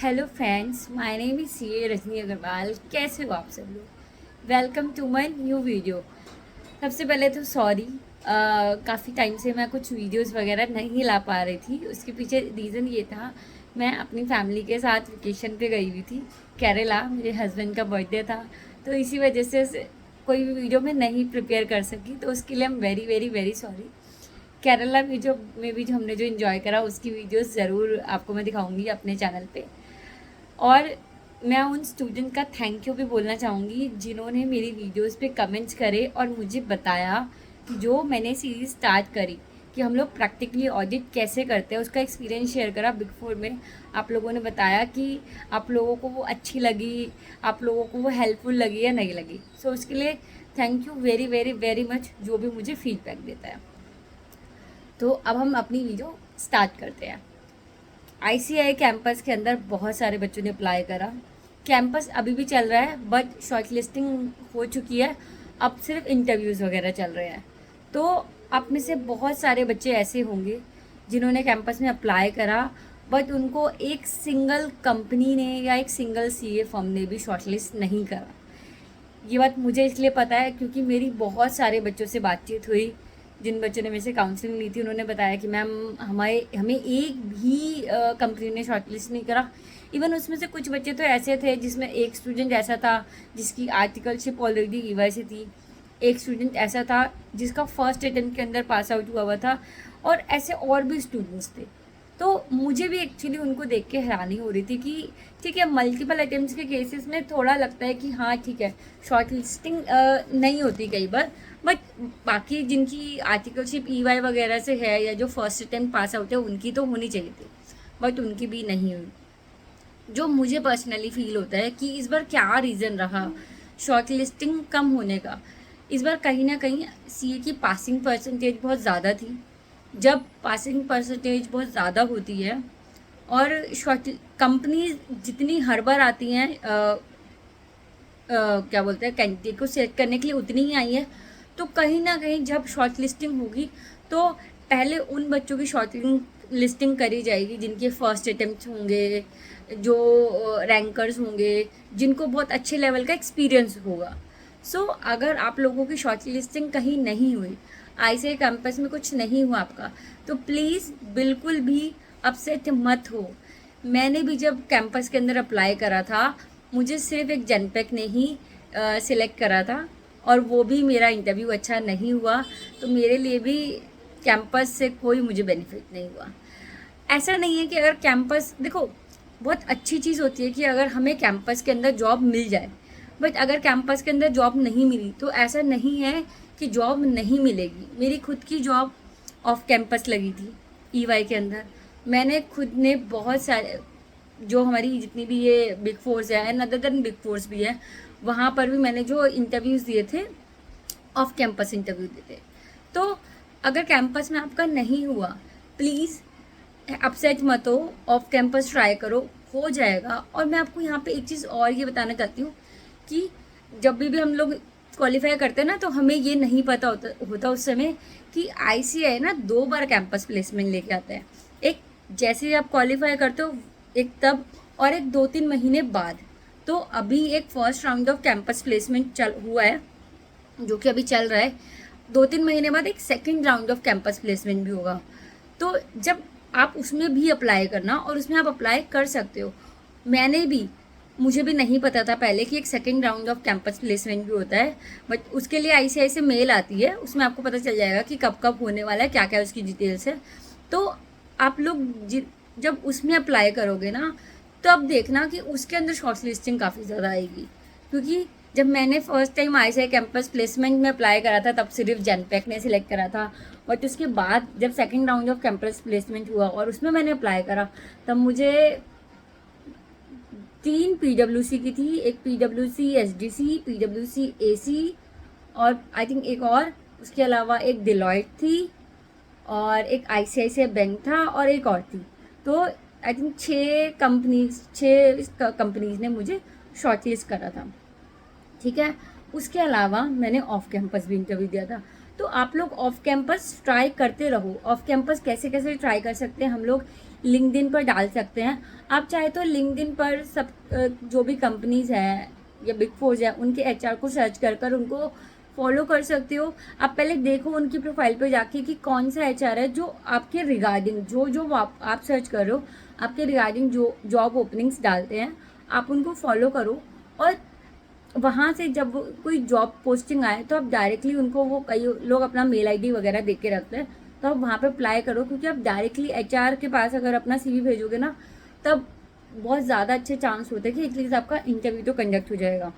Hello friends, my name is C Rajni Agarwal. कैसे हो आप सब लोग? Welcome to my new video. सबसे पहले तो सॉरी, काफ़ी टाइम से मैं कुछ वीडियोस वगैरह नहीं ला पा रही थी। उसके पीछे रीज़न ये था, मैं अपनी फैमिली के साथ वेकेशन पे गई हुई थी केरला। मेरे हस्बैंड का बर्थडे था, तो इसी वजह से कोई भी वीडियो मैं नहीं प्रिपेयर कर सकी। तो उसके लिए I am very very very sorry. Kerala video में भी जो हमने जो इन्जॉय करा उसकी वीडियोस ज़रूर आपको मैं दिखाऊंगी अपने चैनल पे। और मैं उन स्टूडेंट का थैंक यू भी बोलना चाहूँगी जिन्होंने मेरी वीडियोस पे कमेंट्स करे और मुझे बताया कि जो मैंने सीरीज़ स्टार्ट करी कि हम लोग प्रैक्टिकली ऑडिट कैसे करते हैं, उसका एक्सपीरियंस शेयर करा बिग फोर में। आप लोगों ने बताया कि आप लोगों को वो अच्छी लगी, आप लोगों को वो हेल्पफुल लगी या नहीं लगी। सो उसके लिए thank you very very very much, जो भी मुझे फीडबैक देता है। तो अब हम अपनी वीडियो स्टार्ट करते हैं। आईसीआई कैंपस के अंदर बहुत सारे बच्चों ने अप्लाई करा। कैंपस अभी भी चल रहा है, बट शॉर्ट लिस्टिंग हो चुकी है। अब सिर्फ इंटरव्यूज़ वगैरह चल रहे हैं। तो आप में से बहुत सारे बच्चे ऐसे होंगे जिन्होंने कैंपस में अप्लाई करा, बट उनको एक सिंगल कंपनी ने या एक सिंगल सीए फर्म ने भी शॉर्टलिस्ट नहीं करा। ये बात मुझे इसलिए पता है क्योंकि मेरी बहुत सारे बच्चों से बातचीत हुई। जिन बच्चों ने मेरे से काउंसलिंग ली थी उन्होंने बताया कि मैम हमें एक भी कंपनी ने शॉर्टलिस्ट नहीं करा। इवन उसमें से कुछ बच्चे तो ऐसे थे जिसमें एक स्टूडेंट ऐसा था जिसकी आर्टिकलशिप ऑलरेडी ईवाई से थी। एक स्टूडेंट ऐसा था जिसका फर्स्ट अटेम्प्ट के अंदर पास आउट हुआ था, और ऐसे और भी स्टूडेंट्स थे। तो मुझे भी एक्चुअली उनको देख के हैरानी हो रही थी कि ठीक है, मल्टीपल अटेम्प्ट्स के केसेस में थोड़ा लगता है कि हाँ ठीक है, शॉर्ट लिस्टिंग नहीं होती कई बार। बट बाकी जिनकी आर्टिकलशिप ईवाई वगैरह से है या जो फर्स्ट अटेम्प्ट पास आउट है उनकी तो होनी चाहिए थी, बट उनकी भी नहीं हुई। जो मुझे पर्सनली फील होता है कि इस बार क्या रीज़न रहा शॉर्ट लिस्टिंग कम होने का। इस बार कहीं ना कहीं सीए की पासिंग परसेंटेज बहुत ज़्यादा थी। जब पासिंग परसेंटेज बहुत ज़्यादा होती है और शॉर्ट कंपनी जितनी हर बार आती हैं क्या बोलते हैं कैंडिडेट को सेलेक्ट करने के लिए उतनी ही आई है, तो कहीं ना कहीं जब शॉर्ट लिस्टिंग होगी तो पहले उन बच्चों की शॉर्ट लिस्टिंग करी जाएगी जिनके फर्स्ट अटेम्प्ट होंगे, जो रैंकर्स होंगे, जिनको बहुत अच्छे लेवल का एक्सपीरियंस होगा। सो अगर आप लोगों की शॉर्ट लिस्टिंग कहीं नहीं हुई, आईसीआई कैंपस में कुछ नहीं हुआ आपका, तो प्लीज़ बिल्कुल भी अपसेट मत हो। मैंने भी जब कैंपस के अंदर अप्लाई करा था, मुझे सिर्फ एक जनपैक ने ही सिलेक्ट करा था, और वो भी मेरा इंटरव्यू अच्छा नहीं हुआ। तो मेरे लिए भी कैंपस से कोई मुझे बेनिफिट नहीं हुआ। ऐसा नहीं है कि अगर कैंपस, देखो बहुत अच्छी चीज़ होती है कि अगर हमें कैंपस के अंदर जॉब मिल जाए, बट अगर कैंपस के अंदर जॉब नहीं मिली तो ऐसा नहीं है कि जॉब नहीं मिलेगी। मेरी खुद की जॉब ऑफ कैंपस लगी थी ईवाई के अंदर। मैंने खुद ने बहुत सारे, जो हमारी जितनी भी ये बिग फोर्स है and other than big force भी है, वहाँ पर भी मैंने जो इंटरव्यूज़ दिए थे ऑफ कैंपस इंटरव्यू दिए थे। तो अगर कैंपस में आपका नहीं हुआ, प्लीज़ अपसेट मत हो, ऑफ कैंपस ट्राई करो, हो जाएगा। और मैं आपको यहाँ पे एक चीज़ और ये बताना चाहती हूँ कि जब भी हम लोग क्वालिफाई करते हैं ना, तो हमें ये नहीं पता होता उस समय कि आईसीआई ना 2 बार कैंपस प्लेसमेंट लेके आता है। एक जैसे ही आप क्वालिफाई करते हो, एक तब, और एक 2-3 महीने बाद। तो अभी एक first round off campus placement चल हुआ है जो कि अभी चल रहा है। 2-3 महीने बाद एक second round off campus placement भी होगा। तो जब आप उसमें भी अप्लाई करना, और उसमें आप अप्लाई कर सकते हो। मैंने भी, मुझे भी नहीं पता था पहले कि एक second round off campus placement भी होता है, बट उसके लिए आईसीआई से मेल आती है, उसमें आपको पता चल जाएगा कि कब कब होने वाला है, क्या क्या उसकी डिटेल्स है। तो आप लोग जब उसमें अप्लाई करोगे ना, तब देखना कि उसके अंदर शॉर्ट लिस्टिंग काफ़ी ज़्यादा आएगी। क्योंकि जब मैंने first time ICI campus placement में अप्लाई करा था तब सिर्फ जनपैक ने सिलेक्ट करा था, बट उसके बाद जब second round off campus placement हुआ और उसमें मैंने अप्लाई करा, तब मुझे 3 पीडब्ल्यूसी की थी, एक पीडब्ल्यूसी एसडीसी, पीडब्ल्यूसी एसी, और आई थिंक एक और, उसके अलावा एक डिलॉयट थी, और एक आईसीआईसीआई बैंक था, और एक और थी। तो आई थिंक 6 कंपनीज ने मुझे शॉर्टलिस्ट करा था। ठीक है, उसके अलावा मैंने ऑफ कैंपस भी इंटरव्यू दिया था। तो आप लोग ऑफ कैंपस ट्राई करते रहो। ऑफ कैंपस कैसे कैसे ट्राई कर सकते हैं हम लोग, लिंक्डइन पर डाल सकते हैं। आप चाहे तो लिंक्डइन पर सब जो भी कंपनीज है या बिग फोर्स है उनके एचआर को सर्च कर कर उनको फॉलो कर सकते हो। आप पहले देखो उनकी प्रोफाइल पे जाके कि कौन सा एचआर है जो आपके रिगार्डिंग जो जो आप सर्च कर रहे हो आपके रिगार्डिंग जो जॉब ओपनिंग्स डालते हैं आप उनको फॉलो करो। और वहाँ से जब कोई जॉब पोस्टिंग आए तो आप डायरेक्टली उनको, वो कई लोग अपना मेल आईडी वगैरह दे के रखते हैं, तो आप वहाँ पे अप्लाई करो, क्योंकि आप डायरेक्टली एचआर के पास अगर अपना सीवी भेजोगे ना तब बहुत ज़्यादा अच्छे चांस होते हैं कि एटलीस्ट आपका इंटरव्यू तो कंडक्ट हो जाएगा।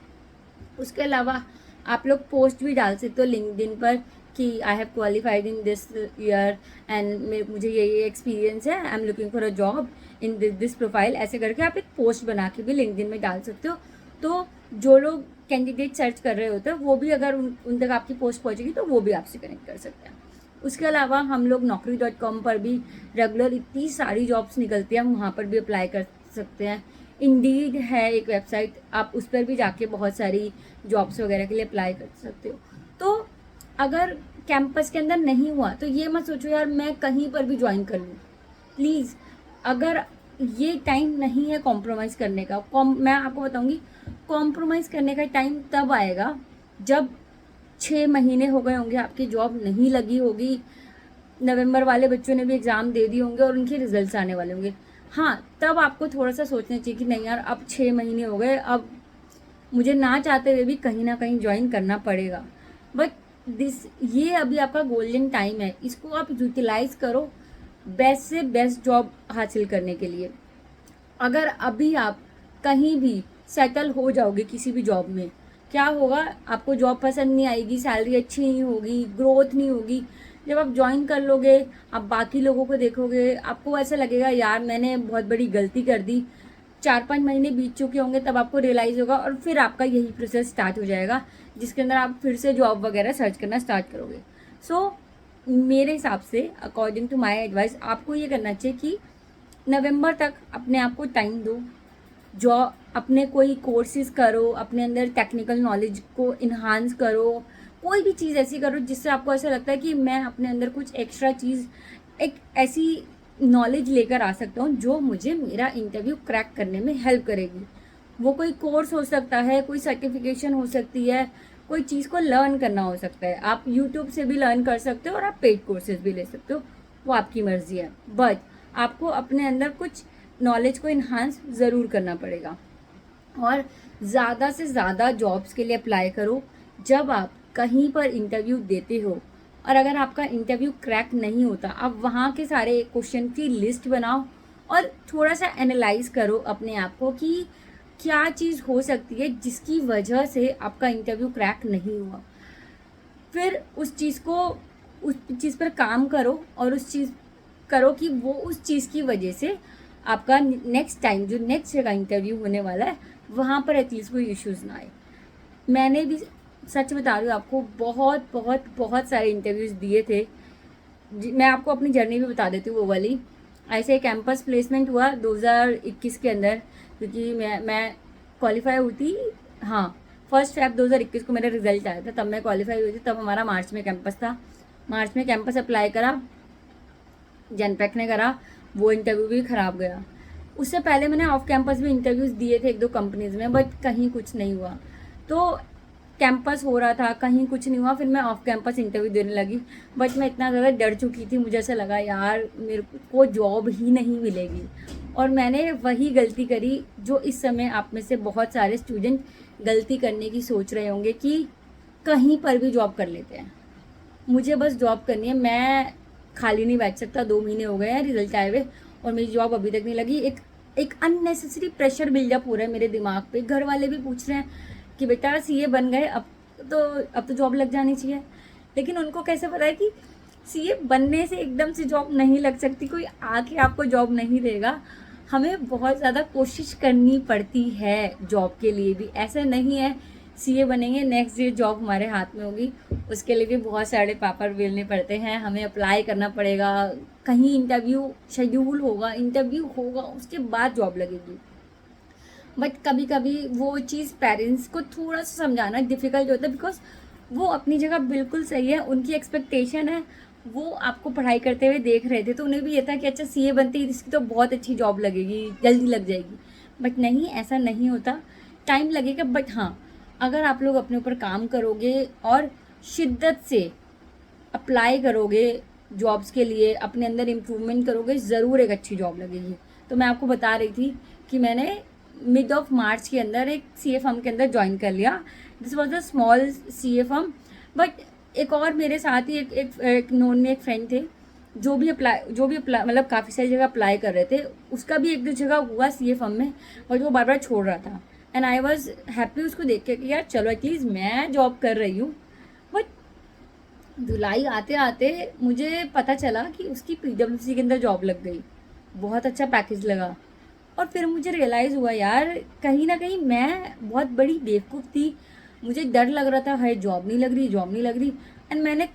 उसके अलावा आप लोग पोस्ट भी डाल सकते हो लिंक्डइन पर कि I have qualified in this year and मुझे ये एक्सपीरियंस है, I am looking for a job in this profile, ऐसे करके आप एक पोस्ट बना के भी लिंक्डइन में डाल सकते हो। तो जो लोग कैंडिडेट सर्च कर रहे होते हैं वो भी अगर उन तक आपकी पोस्ट पहुंचेगी तो वो भी आपसे कनेक्ट कर सकते हैं। उसके अलावा हम लोग naukri.com पर भी रेगुलर इतनी सारी जॉब्स निकलती हैं, हम वहाँ पर भी अप्लाई कर सकते हैं। इंडीड है एक वेबसाइट, आप उस पर भी जाके बहुत सारी जॉब्स वगैरह के लिए अप्लाई कर सकते हो। तो अगर कैंपस के अंदर नहीं हुआ तो ये मत सोचो यार मैं कहीं पर भी ज्वाइन कर लूँ। प्लीज़, अगर ये टाइम नहीं है कॉम्प्रोमाइज़ करने का, मैं आपको बताऊंगी कॉम्प्रोमाइज़ करने का टाइम तब आएगा जब 6 महीने हो गए होंगे आपकी जॉब नहीं लगी होगी, नवंबर वाले बच्चों ने भी एग्ज़ाम दे दिए होंगे और उनके रिजल्ट्स आने वाले होंगे। हाँ, तब आपको थोड़ा सा सोचना चाहिए कि नहीं यार अब 6 महीने हो गए, अब मुझे ना चाहते हुए भी कहीं ना कहीं ज्वाइन करना पड़ेगा। बट ये अभी आपका गोल्डन टाइम है, इसको आप यूटिलाइज करो बेस्ट से बेस्ट जॉब हासिल करने के लिए। अगर अभी आप कहीं भी सेटल हो जाओगे किसी भी जॉब में, क्या होगा, आपको जॉब पसंद नहीं आएगी, सैलरी अच्छी नहीं होगी, ग्रोथ नहीं होगी। जब आप ज्वाइन कर लोगे आप बाकी लोगों को देखोगे, आपको ऐसा लगेगा यार मैंने बहुत बड़ी गलती कर दी। 4-5 महीने बीत चुके होंगे तब आपको रियलाइज़ होगा और फिर आपका यही प्रोसेस स्टार्ट हो जाएगा जिसके अंदर आप फिर से जॉब वगैरह सर्च करना स्टार्ट करोगे। सो मेरे हिसाब से अकॉर्डिंग टू माई एडवाइस आपको ये करना चाहिए कि नवंबर तक अपने आप को टाइम दो, जो अपने कोई कोर्सेज करो, अपने अंदर टेक्निकल नॉलेज को इन्हांस करो, कोई भी चीज़ ऐसी करो जिससे आपको ऐसा लगता है कि मैं अपने अंदर कुछ एक्स्ट्रा चीज़, एक ऐसी नॉलेज लेकर आ सकता हूँ जो मुझे मेरा इंटरव्यू क्रैक करने में हेल्प करेगी। वो कोई कोर्स हो सकता है, कोई सर्टिफिकेशन हो सकती है, कोई चीज़ को लर्न करना हो सकता है। आप यूट्यूब से भी लर्न कर सकते हो और आप पेड कोर्सेज भी ले सकते हो, वो आपकी मर्जी है। बट आपको अपने अंदर कुछ नॉलेज को इन्हांस ज़रूर करना पड़ेगा और ज़्यादा से ज़्यादा जॉब्स के लिए अप्लाई करो। जब आप कहीं पर इंटरव्यू देते हो और अगर आपका इंटरव्यू क्रैक नहीं होता, आप वहाँ के सारे क्वेश्चन की लिस्ट बनाओ और थोड़ा सा एनालाइज करो अपने आप को कि क्या चीज़ हो सकती है जिसकी वजह से आपका इंटरव्यू क्रैक नहीं हुआ। फिर उस चीज़ पर काम करो और उस चीज़ करो कि वो उस चीज़ की वजह से आपका नेक्स्ट टाइम जो नेक्स्ट जगह इंटरव्यू होने वाला है वहाँ पर एटलीस्ट कोई इश्यूज़ ना आए। मैंने भी सच बता रही हूँ आपको, बहुत बहुत बहुत सारे इंटरव्यूज़ दिए थे। मैं आपको अपनी जर्नी भी बता देती हूँ वो वाली। ऐसे कैंपस प्लेसमेंट हुआ 2021 के अंदर, क्योंकि मैं क्वालिफाई हुई थी। हाँ, 1 Feb 2021 को मेरा रिजल्ट आया था, तब मैं क्वालिफाई हुई थी। तब हमारा मार्च में कैंपस था। मार्च में कैंपस अप्लाई करा, जनपैक ने करा, वो इंटरव्यू भी ख़राब गया। उससे पहले मैंने ऑफ कैंपस भी इंटरव्यूज़ दिए थे 1-2 कंपनीज़ में, बट कहीं कुछ नहीं हुआ। तो कैंपस हो रहा था, कहीं कुछ नहीं हुआ, फिर मैं ऑफ कैंपस इंटरव्यू देने लगी। बट मैं इतना ज़्यादा डर चुकी थी, मुझे ऐसा लगा यार मेरे को जॉब ही नहीं मिलेगी। और मैंने वही गलती करी जो इस समय आप में से बहुत सारे स्टूडेंट गलती करने की सोच रहे होंगे कि कहीं पर भी जॉब कर लेते हैं। मुझे बस जॉब करनी है, मैं खाली नहीं बैठ सकता। 2 महीने हो गए हैं रिजल्ट आए हुए और मेरी जॉब अभी तक नहीं लगी। एक अननेसेसरी प्रेशर बिल्डअप हो रहा है मेरे दिमाग पे। घर वाले भी पूछ रहे हैं कि बेटा सीए बन गए, अब तो जॉब लग जानी चाहिए। लेकिन उनको कैसे पता है कि सीए बनने से एकदम से जॉब नहीं लग सकती, कोई आके आपको जॉब नहीं देगा। हमें बहुत ज़्यादा कोशिश करनी पड़ती है जॉब के लिए भी। ऐसा नहीं है सीए बनेंगे नेक्स्ट डे जॉब हमारे हाथ में होगी। उसके लिए भी बहुत सारे पेपर बेलने पड़ते हैं, हमें अप्लाई करना पड़ेगा, कहीं इंटरव्यू शेड्यूल होगा, इंटरव्यू होगा, उसके बाद जॉब लगेगी। बट कभी कभी वो चीज़ पेरेंट्स को थोड़ा सा समझाना डिफ़िकल्ट होता है, बिकॉज वो अपनी जगह बिल्कुल सही है, उनकी एक्सपेक्टेशन है वो आपको पढ़ाई करते हुए देख रहे थे, तो उन्हें भी ये था कि अच्छा सीए बनती है इसकी तो बहुत अच्छी जॉब लगेगी, जल्दी लग जाएगी। बट नहीं, ऐसा नहीं होता, टाइम लगेगा। बट हाँ, अगर आप लोग अपने ऊपर काम करोगे और शिद्दत से अप्लाई करोगे जॉब्स के लिए, अपने अंदर इम्प्रूवमेंट करोगे, ज़रूर एक अच्छी जॉब लगेगी। तो मैं आपको बता रही थी कि मैंने मिड ऑफ मार्च के अंदर एक सीए फर्म के अंदर ज्वाइन कर लिया। This was a small CA firm. But एक और मेरे साथ ही एक नोन में एक फ्रेंड थे जो भी अप्लाई मतलब काफ़ी सारी जगह अप्लाई कर रहे थे। उसका भी एक दो जगह हुआ सीए फर्म में, बट वो बार बार छोड़ रहा था। एंड आई वॉज हैप्पी उसको देख के कि यार चलो एटलीस्ट मैं जॉब कर रही हूँ। बट जुलाई आते आते मुझे पता चला कि उसकी पीडब्ल्यूसी के अंदर जॉब लग गई, बहुत अच्छा पैकेज लगा। और फिर मुझे रियलाइज़ हुआ यार कहीं ना कहीं मैं बहुत बड़ी बेवकूफ़ थी। मुझे डर लग रहा था, हाय जॉब नहीं लग रही, जॉब नहीं लग रही। एंड मैंने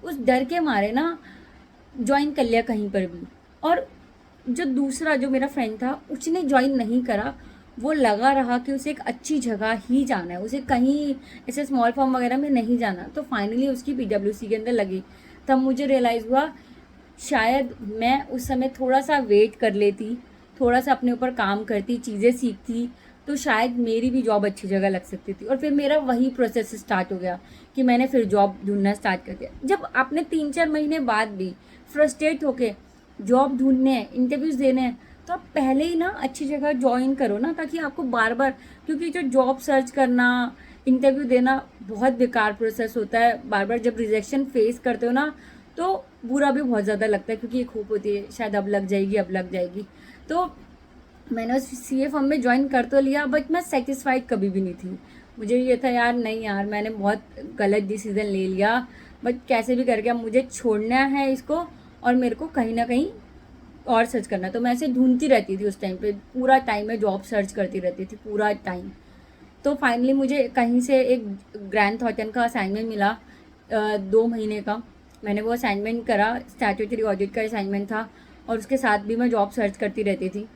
उस डर के मारे ना ज्वाइन कर लिया कहीं पर भी। और जो दूसरा जो मेरा फ्रेंड था उसने ज्वाइन नहीं करा। वो लगा रहा कि उसे एक अच्छी जगह ही जाना है, उसे कहीं ऐसे स्मॉल फॉर्म वगैरह में नहीं जाना। तो फाइनली उसकी पीडब्ल्यूसी के अंदर लगी। तब मुझे रियलाइज़ हुआ शायद मैं उस समय थोड़ा सा वेट कर लेती, थोड़ा सा अपने ऊपर काम करती, चीज़ें सीखती, तो शायद मेरी भी जॉब अच्छी जगह लग सकती थी। और फिर मेरा वही प्रोसेस स्टार्ट हो गया कि मैंने फिर जॉब ढूंढना स्टार्ट कर दिया। जब आपने 3-4 महीने बाद भी फ्रस्ट्रेट होके जॉब ढूंढने हैं, इंटरव्यूज़ देने हैं, तो आप पहले ही ना अच्छी जगह ज्वाइन करो ना, ताकि आपको बार बार, क्योंकि जो जॉब सर्च करना, इंटरव्यू देना बहुत बेकार प्रोसेस होता है। बार बार जब रिजेक्शन फेस करते हो ना, तो बुरा भी बहुत ज़्यादा लगता है, क्योंकि एक होप होती है शायद अब लग जाएगी, अब लग जाएगी। तो मैंने उस सीए फर्म में ज्वाइन कर तो लिया, बट मैं सेटिस्फाइड कभी भी नहीं थी। मुझे ये था यार नहीं यार, मैंने बहुत गलत डिसीज़न ले लिया, बट कैसे भी करके अब मुझे छोड़ना है इसको, और मेरे को कहीं ना कहीं और सर्च करना। तो मैं ऐसे ढूंढती रहती थी उस टाइम पे, पूरा टाइम मैं जॉब सर्च करती रहती थी पूरा टाइम। तो फाइनली मुझे कहीं से एक ग्रैंड थॉटन का असाइनमेंट मिला, 2 महीने का। मैंने वो असाइनमेंट करा, स्टैट्यूटरी ऑडिट का असाइनमेंट था, और उसके साथ भी मैं जॉब सर्च करती रहती थी।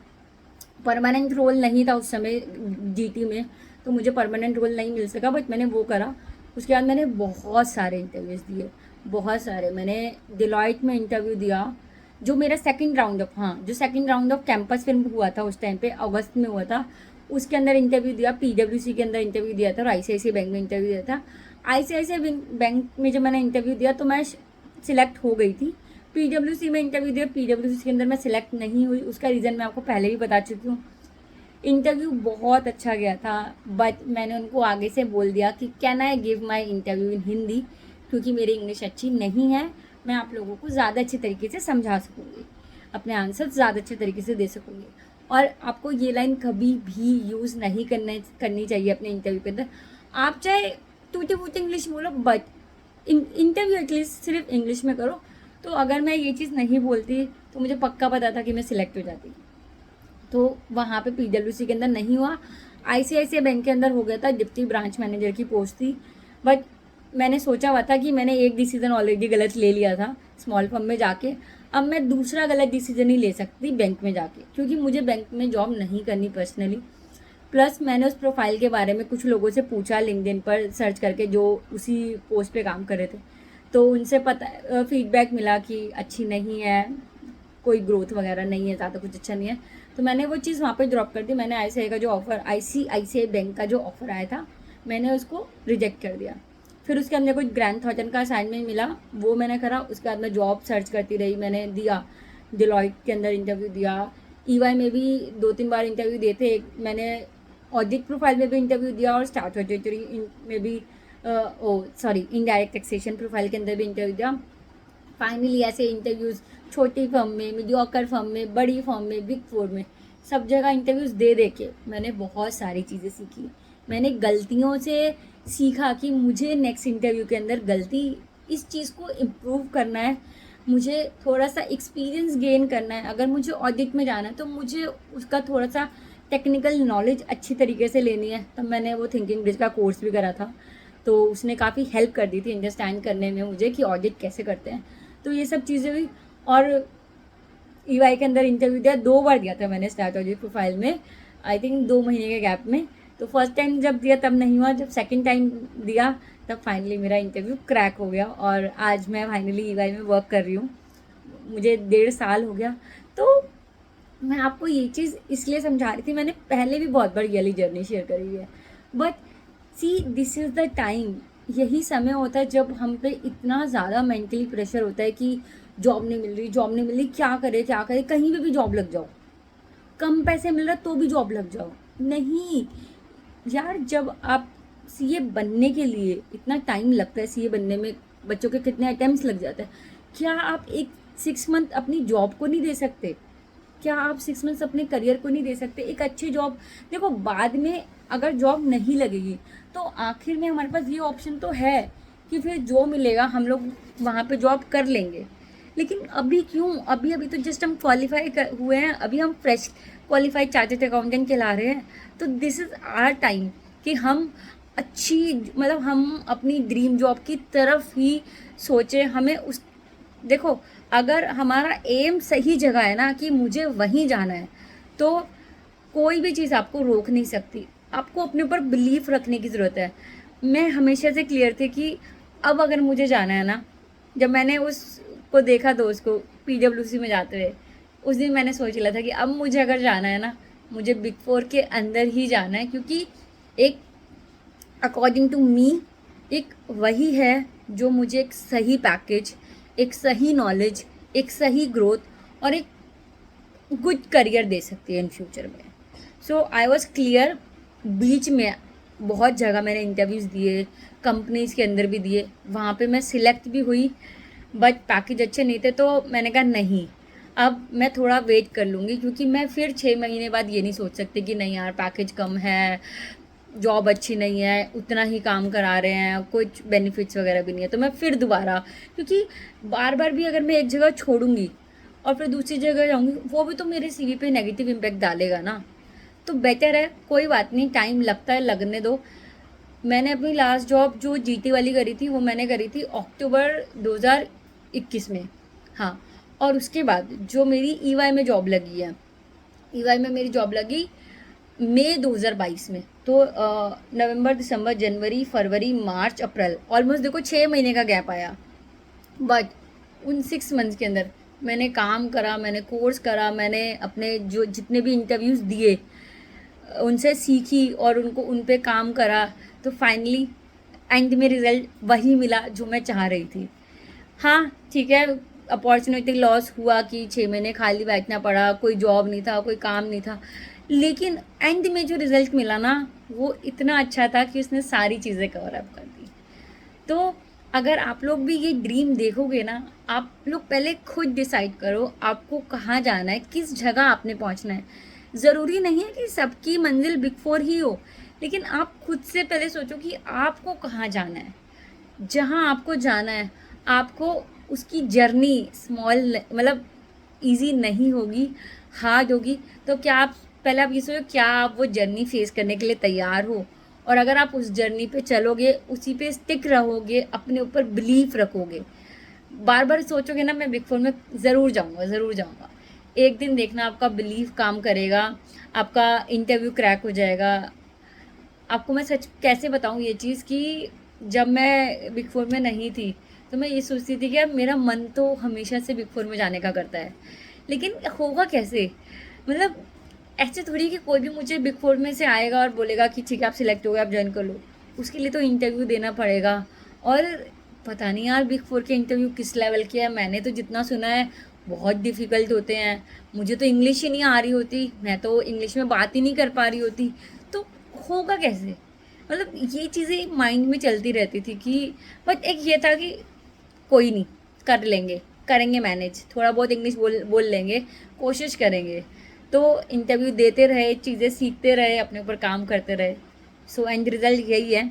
परमानेंट रोल नहीं था उस समय जीटी में, तो मुझे परमानेंट रोल नहीं मिल सका, बट मैंने वो करा। उसके बाद मैंने बहुत सारे इंटरव्यूज़ दिए, बहुत सारे। मैंने डिलॉयट में इंटरव्यू दिया, जो मेरा second round off campus film हुआ था उस टाइम पे, अगस्त में हुआ था। उसके अंदर इंटरव्यू दिया, पीडब्ल्यूसी के अंदर इंटरव्यू दिया था, और आईसीआईसीआई बैंक में इंटरव्यू दिया था। आईसीआईसीआई बैंक में जब मैंने इंटरव्यू दिया तो मैं सिलेक्ट हो गई थी। पीडब्ल्यूसी में इंटरव्यू दिया, पीडब्ल्यूसी के अंदर मैं सिलेक्ट नहीं हुई। उसका रीज़न मैं आपको पहले भी बता चुकी हूँ। इंटरव्यू बहुत अच्छा गया था, बट मैंने उनको आगे से बोल दिया कि can I give my interview in Hindi, क्योंकि मेरी इंग्लिश अच्छी नहीं है। मैं आप लोगों को ज़्यादा अच्छे तरीके से समझा सकूँगी, अपने आंसर ज़्यादा अच्छे तरीके से दे सकूँगी। और आपको ये लाइन कभी भी यूज़ नहीं करनी चाहिए अपने इंटरव्यू के अंदर। आप चाहे टूटी फूटी इंग्लिश बोलो, बट इंटरव्यू एटलीस्ट सिर्फ इंग्लिश में करो। तो अगर मैं ये चीज़ नहीं बोलती तो मुझे पक्का पता था कि मैं सिलेक्ट हो जाती। तो वहाँ पे पीडब्ल्यूसी के अंदर नहीं हुआ। आईसीआईसीआई बैंक के अंदर हो गया था, डिप्टी ब्रांच मैनेजर की पोस्ट थी। बट मैंने सोचा हुआ था कि मैंने एक डिसीज़न ऑलरेडी गलत ले लिया था स्मॉल फर्म में जाके, अब मैं दूसरा गलत डिसीज़न ही ले सकती बैंक में जाके, क्योंकि मुझे बैंक में जॉब नहीं करनी पर्सनली। प्लस मैंने उस प्रोफाइल के बारे में कुछ लोगों से पूछा लिंक्डइन पर सर्च करके, जो उसी पोस्ट पे काम कर रहे थे। तो उनसे पता फीडबैक मिला कि अच्छी नहीं है, कोई ग्रोथ वगैरह नहीं है, ज़्यादा कुछ अच्छा नहीं है। तो मैंने वो चीज़ वहाँ पे ड्रॉप कर दी। मैंने आईसीआईसीआई बैंक का जो ऑफ़र आया था, मैंने उसको रिजेक्ट कर दिया। फिर उसके बाद मेरे को ग्रैंड थॉटन का असाइनमेंट मिला, वो मैंने करा। उसके बाद मैं जॉब सर्च करती रही, मैंने दिया, डिलॉयट के अंदर इंटरव्यू दिया, ईवाई में भी 2-3 बार इंटरव्यू दिए थे। मैंने ऑडिट प्रोफाइल में भी इंटरव्यू दिया, और स्टैट्यूटरी में भी इनडायरेक्ट टैक्सेशन प्रोफाइल के अंदर भी इंटरव्यू दिया। फाइनली ऐसे इंटरव्यूज़ छोटी फर्म में, मीडियोकर फर्म में, बड़ी फर्म में, बिग फोर में, सब जगह इंटरव्यूज़ दे दे के मैंने बहुत सारी चीज़ें सीखी। मैंने गलतियों से सीखा कि मुझे नेक्स्ट इंटरव्यू के अंदर इस चीज़ को इम्प्रूव करना है, मुझे थोड़ा सा एक्सपीरियंस गेन करना है। अगर मुझे ऑडिट में जाना है तो मुझे उसका थोड़ा सा टेक्निकल नॉलेज अच्छी तरीके से लेनी है। तब मैंने वो थिंकिंग ब्रिज का कोर्स भी करा था, तो उसने काफ़ी हेल्प कर दी थी अंडरस्टैंड करने में मुझे कि ऑडिट कैसे करते हैं। तो ये सब चीज़ें हुई। और ईवाई के अंदर इंटरव्यू दिया, 2 बार दिया था मैंने स्टैट्यूटरी प्रोफाइल में, आई थिंक 2 महीने के गैप में। तो फर्स्ट टाइम जब दिया तब नहीं हुआ, जब सेकंड टाइम दिया तब फाइनली मेरा इंटरव्यू क्रैक हो गया और आज मैं फाइनली ईवाई में वर्क कर रही हूँ। मुझे 1.5 साल हो गया। तो मैं आपको ये चीज़ इसलिए समझा रही थी, मैंने पहले भी बहुत बार ये वाली जर्नी शेयर करी है, but see this is the time, यही समय होता है जब हम पे इतना ज़्यादा मेंटली प्रेशर होता है कि जॉब नहीं मिल रही, जॉब नहीं मिल रही, क्या करे क्या करे, कहीं पे भी जॉब लग जाओ, कम पैसे मिल रहा तो भी जॉब लग जाओ। नहीं यार, जब आप सीए बनने के लिए इतना टाइम लगता है, सीए बनने में बच्चों के कितने अटेम्प्ट्स लग जाते हैं, क्या आप एक 6 मंथ अपनी जॉब को नहीं दे सकते? क्या आप 6 मंथ्स अपने करियर को नहीं दे सकते? एक अच्छी जॉब, देखो बाद में अगर जॉब नहीं लगेगी तो आखिर में हमारे पास ये ऑप्शन तो है कि फिर जो मिलेगा हम लोग वहाँ पे जॉब कर लेंगे। लेकिन अभी क्यों, अभी अभी तो जस्ट हम क्वालिफाई हुए हैं, अभी हम फ्रेश क्वालिफाइड चार्टर्ड अकाउंटेंट कहला रहे हैं। तो दिस इज़ आवर टाइम कि हम अच्छी, मतलब हम अपनी ड्रीम जॉब की तरफ ही सोचें। हमें उस, देखो अगर हमारा एम सही जगह है ना कि मुझे वहीं जाना है, तो कोई भी चीज़ आपको रोक नहीं सकती। आपको अपने ऊपर बिलीफ रखने की ज़रूरत है। मैं हमेशा से क्लियर थी कि अब अगर मुझे जाना है ना, जब मैंने उसको देखा दोस्त को पीडब्ल्यूसी में जाते हुए, उस दिन मैंने सोच लिया था कि अब मुझे अगर जाना है ना, मुझे बिग 4 के अंदर ही जाना है, क्योंकि एक अकॉर्डिंग टू मी एक वही है जो मुझे एक सही पैकेज, एक सही नॉलेज, एक सही ग्रोथ और एक गुड करियर दे सकती है इन फ्यूचर में। सो आई वॉज क्लियर। बीच में बहुत जगह मैंने इंटरव्यूज़ दिए, कंपनीज़ के अंदर भी दिए, वहाँ पे मैं सिलेक्ट भी हुई, बट पैकेज अच्छे नहीं थे। तो मैंने कहा नहीं, अब मैं थोड़ा वेट कर लूँगी, क्योंकि मैं फिर 6 महीने बाद ये नहीं सोच सकती कि नहीं यार पैकेज कम है, जॉब अच्छी नहीं है, उतना ही काम करा रहे हैं, कुछ बेनिफिट्स वगैरह भी नहीं है, तो मैं फिर दोबारा, क्योंकि बार बार भी अगर मैं एक जगह छोड़ूंगी और फिर दूसरी जगह जाऊंगी, वो भी तो मेरे सीवी पे नेगेटिव इम्पैक्ट डालेगा ना। तो बेटर है, कोई बात नहीं, टाइम लगता है, लगने दो। मैंने अपनी लास्ट जॉब जो जीटी वाली करी थी वो मैंने करी थी अक्टूबर 2021 में, हाँ। और उसके बाद जो मेरी ईवाई में जॉब लगी है, ईवाई में मेरी जॉब लगी मई 2022 में। तो नवंबर, दिसंबर, जनवरी, फरवरी, मार्च, अप्रैल, ऑलमोस्ट देखो 6 महीने का गैप आया। बट उन 6 मंथ्स के अंदर मैंने काम करा, मैंने कोर्स करा, मैंने अपने जो जितने भी इंटरव्यूज़ दिए उनसे सीखी और उनको उन पे काम करा। तो फाइनली एंड में रिज़ल्ट वही मिला जो मैं चाह रही थी। हाँ ठीक है, अपॉर्चुनिटी लॉस हुआ कि 6 महीने खाली बैठना पड़ा, कोई जॉब नहीं था, कोई काम नहीं था, लेकिन एंड में जो रिज़ल्ट मिला ना वो इतना अच्छा था कि उसने सारी चीज़ें कवर अप कर दी। तो अगर आप लोग भी ये ड्रीम देखोगे ना, आप लोग पहले खुद डिसाइड करो आपको कहाँ जाना है, किस जगह आपने पहुँचना है। ज़रूरी नहीं है कि सबकी मंजिल बिग 4 ही हो, लेकिन आप खुद से पहले सोचो कि आपको कहाँ जाना है। जहाँ आपको जाना है, आपको उसकी जर्नी स्मॉल, मतलब इजी नहीं होगी, हार्ड होगी। तो क्या आप पहले आप ये सोचो, क्या आप वो जर्नी फेस करने के लिए तैयार हो? और अगर आप उस जर्नी पे चलोगे, उसी पे स्टिक रहोगे, अपने ऊपर बिलीफ रखोगे, बार बार सोचोगे ना मैं बिग 4 में ज़रूर जाऊँगा, ज़रूर जाऊँगा, एक दिन देखना आपका बिलीफ काम करेगा, आपका इंटरव्यू क्रैक हो जाएगा। आपको मैं सच कैसे बताऊँ ये चीज़ कि जब मैं बिग 4 में नहीं थी तो मैं ये सोचती थी कि यार मेरा मन तो हमेशा से बिग 4 में जाने का करता है, लेकिन होगा कैसे? मतलब ऐसे थोड़ी कि कोई भी मुझे बिग 4 में से आएगा और बोलेगा कि ठीक है आप सिलेक्ट हो गए, आप ज्वाइन कर लो। उसके लिए तो इंटरव्यू देना पड़ेगा। और पता नहीं यार बिग 4 के इंटरव्यू किस लेवल के हैं, मैंने तो जितना सुना है बहुत डिफ़िकल्ट होते हैं। मुझे तो इंग्लिश ही नहीं आ रही होती, मैं तो इंग्लिश में बात ही नहीं कर पा रही होती, तो होगा कैसे? मतलब ये चीज़ें माइंड में चलती रहती थी कि, बट एक ये था कि कोई नहीं, कर लेंगे, करेंगे मैनेज, थोड़ा बहुत इंग्लिश बोल बोल लेंगे, कोशिश करेंगे। तो इंटरव्यू देते रहे, चीज़ें सीखते रहे, अपने ऊपर काम करते रहे। सो एंड रिज़ल्ट यही है।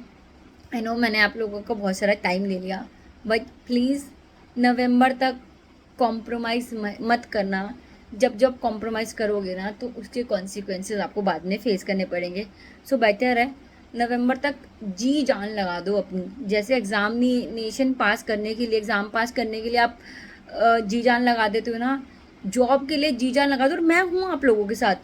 आई नो मैंने आप लोगों को बहुत सारा टाइम ले लिया, बट प्लीज़ नवंबर तक कॉम्प्रोमाइज़ मत करना। जब जब कॉम्प्रोमाइज़ करोगे ना तो उसके कॉन्सिक्वेंसेस आपको बाद में फेस करने पड़ेंगे। सो बेटर है नवंबर तक जी जान लगा दो अपनी। जैसे एग्ज़ामिनेशन पास करने के लिए, एग्ज़ाम पास करने के लिए आप जी जान लगा देते हो ना, जॉब के लिए जी जान लगा दो। और मैं हूँ आप लोगों के साथ,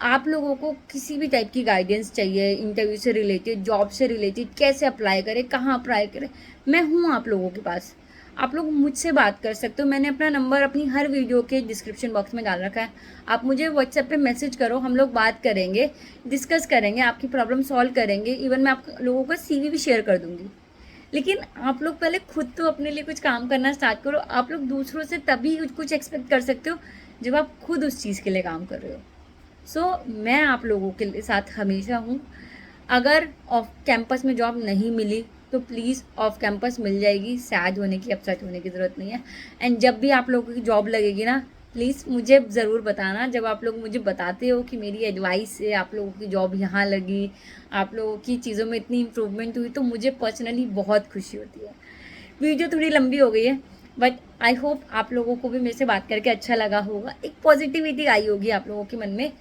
आप लोगों को किसी भी टाइप की गाइडेंस चाहिए, इंटरव्यू से रिलेटेड, जॉब से रिलेटेड, कैसे अप्लाई करें, कहाँ अप्लाई करें, मैं हूँ आप लोगों के पास। आप लोग मुझसे बात कर सकते हो। मैंने अपना नंबर अपनी हर वीडियो के डिस्क्रिप्शन बॉक्स में डाल रखा है। आप मुझे व्हाट्सएप पे मैसेज करो, हम लोग बात करेंगे, डिस्कस करेंगे, आपकी प्रॉब्लम सॉल्व करेंगे। इवन मैं आप लोगों का CV भी शेयर कर दूँगी। लेकिन आप लोग पहले खुद तो अपने लिए कुछ काम करना स्टार्ट करो। आप लोग दूसरों से तभी कुछ एक्सपेक्ट कर सकते हो जब आप खुद उस चीज़ के लिए काम कर रहे हो। मैं आप लोगों के साथ हमेशा हूँ। अगर ऑफ कैंपस में जॉब नहीं मिली तो प्लीज़ ऑफ कैंपस मिल जाएगी, सैड होने की, अपसेट होने की ज़रूरत नहीं है। एंड जब भी आप लोगों की जॉब लगेगी ना, प्लीज़ मुझे ज़रूर बताना। जब आप लोग मुझे बताते हो कि मेरी एडवाइस से आप लोगों की जॉब यहाँ लगी, आप लोगों की चीज़ों में इतनी इम्प्रूवमेंट हुई, तो मुझे पर्सनली बहुत खुशी होती है। वीडियो थोड़ी लंबी हो गई है, बट आई होप आप लोगों को भी मेरे से बात करके अच्छा लगा होगा, एक पॉजिटिविटी आई होगी आप लोगों के मन में।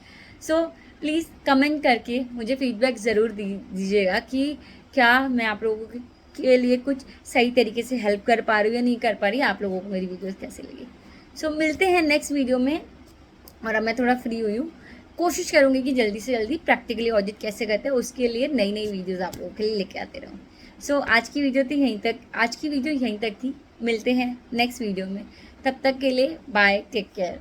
प्लीज़ कमेंट करके मुझे फीडबैक ज़रूर दीजिएगा कि क्या मैं आप लोगों के लिए कुछ सही तरीके से हेल्प कर पा रही हूँ या नहीं कर पा रही, आप लोगों को मेरी वीडियोस कैसे लगी। मिलते हैं नेक्स्ट वीडियो में। और अब मैं थोड़ा फ्री हुई हूँ, कोशिश करूँगी कि जल्दी से जल्दी प्रैक्टिकली ऑडिट कैसे करते हैं उसके लिए नई नई वीडियोज़ आप लोगों के लिए लेके आते रहूँ। आज की वीडियो यहीं तक थी। मिलते हैं नेक्स्ट वीडियो में, तब तक के लिए बाय, टेक केयर।